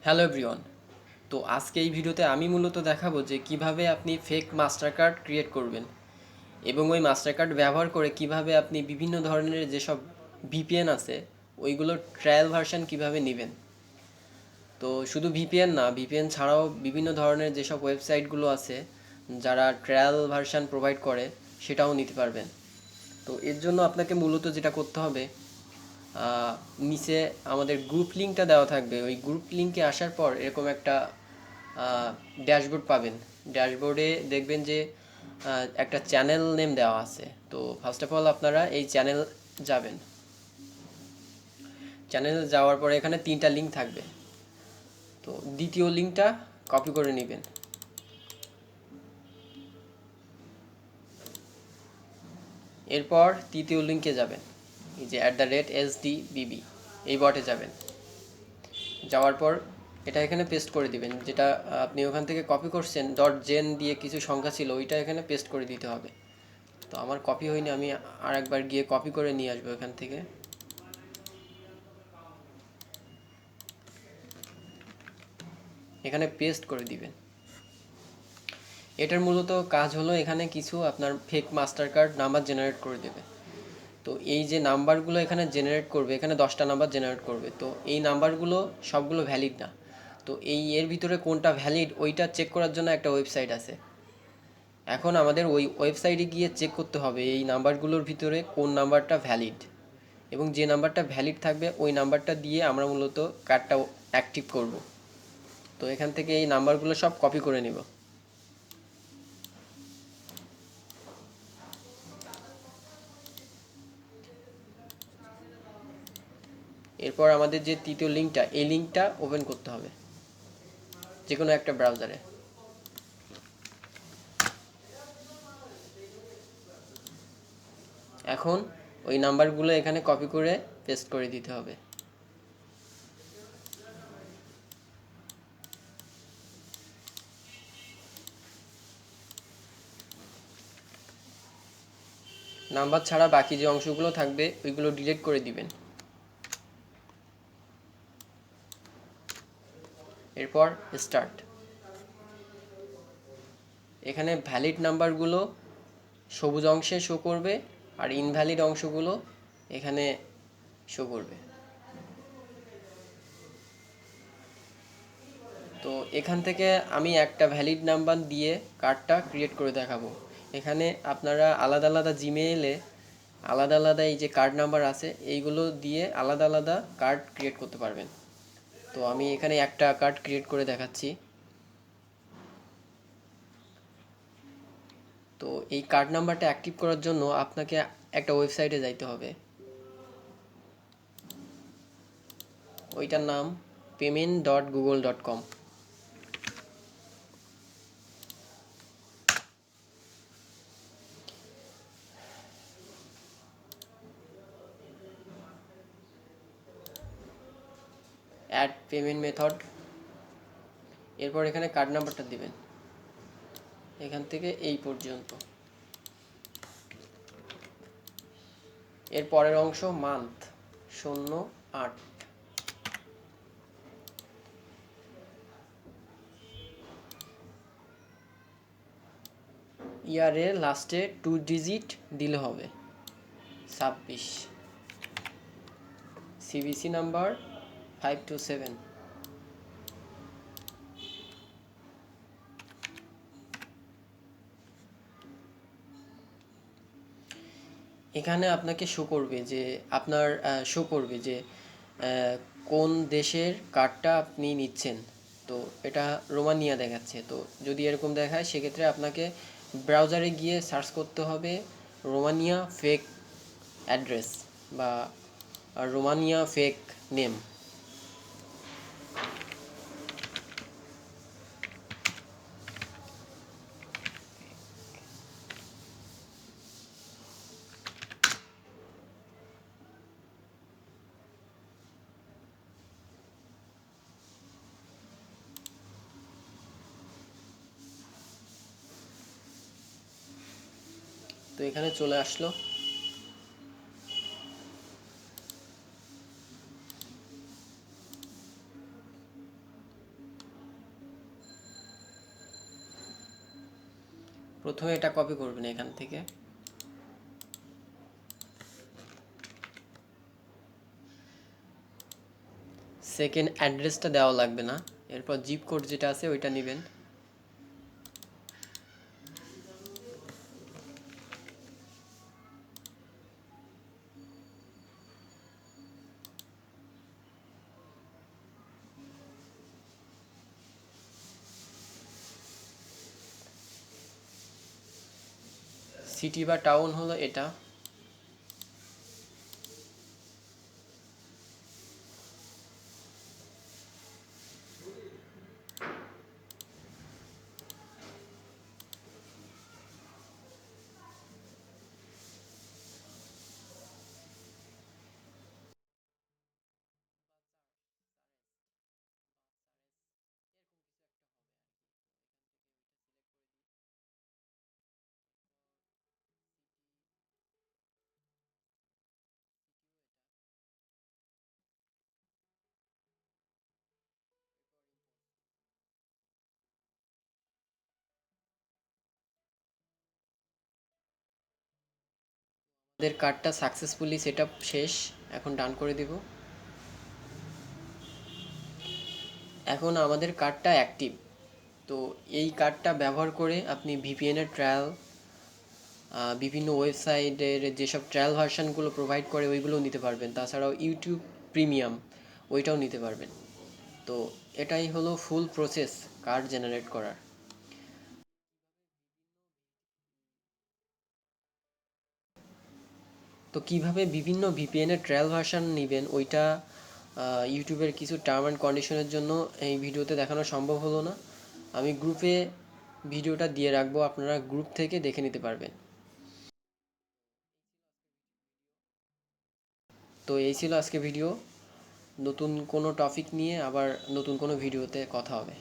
Hello everyone. তো আজকে এই ভিডিওতে আমি মূলত দেখাবো যে কিভাবে আপনি ফেক মাস্টার কার্ড ক্রিয়েট করবেন এবং ওই মাস্টার কার্ড ব্যবহার করে কিভাবে আপনি বিভিন্ন ধরনের যেসব ভিপিএন আছে ওইগুলোর ট্রায়াল ভার্সন কিভাবে নেবেন। তো শুধু ভিপিএন না, ভিপিএন ছাড়াও বিভিন্ন ধরনের যেসব ওয়েবসাইটগুলো আছে যারা ট্রায়াল ভার্সন প্রোভাইড করে সেটাও নিতে পারবেন। তো এর জন্য আপনাকে মূলত যেটা করতে হবে, নিচে আমাদের গ্রুপ লিঙ্কটা দেওয়া থাকবে। ওই গ্রুপ লিঙ্কে আসার পর এরকম একটা ড্যাশবোর্ড পাবেন। ড্যাশবোর্ডে দেখবেন যে একটা চ্যানেল নেম দেওয়া আছে। তো ফার্স্ট অফ অল আপনারা এই চ্যানেল যাবেন। চ্যানেলে যাওয়ার পরে এখানে 3টা লিঙ্ক থাকবে। তো দ্বিতীয় লিঙ্কটা কপি করে নেবেন। এরপর তৃতীয় লিঙ্কে যাবেন, এই যে @SDBB এই বটে যাবেন। যাওয়ার পর এটা এখানে পেস্ট করে দিবেন, যেটা আপনি ওখান থেকে কপি করছেন .gen দিয়ে কিছু সংখ্যা ছিল ওইটা এখানে পেস্ট করে দিতে হবে। তো আমার কপি হয়নি, আমি আর একবার গিয়ে কপি করে নিয়ে আসবো এখান থেকে। এখানে পেস্ট করে দিবেন। এটার মূলত কাজ হলো এখানে কিছু আপনার fake master card number generate করে দেবে। তো এই যে নাম্বারগুলো এখানে জেনারেট করবে, এখানে 10টা নাম্বার জেনারেট করবে। তো এই নাম্বারগুলো সবগুলো ভ্যালিড না। তো এর ভিতরে কোনটা ভ্যালিড ওইটা চেক করার জন্য একটা ওয়েবসাইট আছে। এখন আমাদের ওই ওয়েবসাইটে গিয়ে চেক করতে হবে এই নাম্বারগুলোর ভিতরে কোন নাম্বারটা ভ্যালিড, এবং যে নাম্বারটা ভ্যালিড থাকবে ওই নাম্বারটা দিয়ে আমরা মূলত কার্ডটা অ্যাক্টিভ করব। তো এখান থেকে এই নাম্বারগুলো সব কপি করে নেব। এরপর আমাদের যে তৃতীয় লিঙ্কটা, এই লিঙ্কটা ওপেন করতে হবে যে কোনো একটা ব্রাউজারে। এখন ওই নাম্বারগুলো এখানে কপি করে পেস্ট করে দিতে হবে। নাম্বার ছাড়া বাকি যে অংশগুলো থাকবে ওইগুলো ডিলিট করে দিবেন। এরপর স্টার্ট। এখানে ভ্যালিড নাম্বারগুলো সবুজ অংশে শো করবে আর ইনভ্যালিড অংশগুলো এখানে শো করবে। তো এখান থেকে আমি একটা ভ্যালিড নাম্বার দিয়ে কার্ডটা ক্রিয়েট করে দেখাবো। এখানে আপনারা আলাদা আলাদা জিমেইলে আলাদা আলাদা এই যে কার্ড নাম্বার আছে এইগুলো দিয়ে আলাদা আলাদা কার্ড ক্রিয়েট করতে পারবেন। তো আমি এখানে একটা কার্ড ক্রিয়েট করে দেখাচ্ছি। তো এই কার্ড নাম্বারটা অ্যাক্টিভ করার জন্য আপনাকে একটা ওয়েবসাইটে যাইতে হবে। ওইটার নাম payment.google.com। Add payment method. এরপর এখানে কার্ড নাম্বারটা দিবেন, এখান থেকে এই পর্যন্ত। এর পরের অংশ মান্থ 08। ইয়ারের লাস্টে 2 ডিজিট দিলে হবে 26। CVC number 527। এখানে আপনাকে শো করবে যে আপনার শো করবে যে কোন দেশের কার্ডটা আপনি নিচ্ছেন। তো এটা রোমানিয়া দেখাচ্ছে। তো যদি এরকম দেখায় সেক্ষেত্রে আপনাকে ব্রাউজারে গিয়ে সার্চ করতে হবে রোমানিয়া ফেক অ্যাড্রেস বা রোমানিয়া ফেক নেম। তো এখানে চলে আসলো। প্রথমে এটা কপি করবেন এখান থেকে। সেকেন্ড অ্যাড্রেসটা দেওয়া লাগবে না, এরপর জিপ কোড যেটা আছে ওইটা নেবেন। সিটি বা টাউন হলো এটা। আমাদের কার্ডটা সাকসেসফুলি সেট আপ শেষ, এখন ডান করে দিব। এখন আমাদের কার্ডটা অ্যাক্টিভ। তো এই কার্ডটা ব্যবহার করে আপনি ভিপিএনের ট্রায়াল, বিভিন্ন ওয়েবসাইটের যেসব ট্রায়াল ভার্সানগুলো প্রোভাইড করে ওইগুলোও নিতে পারবেন, তাছাড়াও ইউটিউব প্রিমিয়াম ওইটাও নিতে পারবেন। তো এটাই হলো ফুল প্রসেস কার্ড জেনারেট করার। তো কিভাবে বিভিন্ন ভিপিএনের ট্রায়াল ভার্সান নেবেন ওইটা ইউটিউবের কিছু টার্ম অ্যান্ড কন্ডিশনের জন্য এই ভিডিওতে দেখানো সম্ভব হলো না। আমি গ্রুপে ভিডিওটা দিয়ে রাখবো, আপনারা গ্রুপ থেকে দেখে নিতে পারবেন। তো এই ছিল আজকে ভিডিও। নতুন কোনো টপিক নিয়ে আবার নতুন কোনো ভিডিওতে কথা হবে।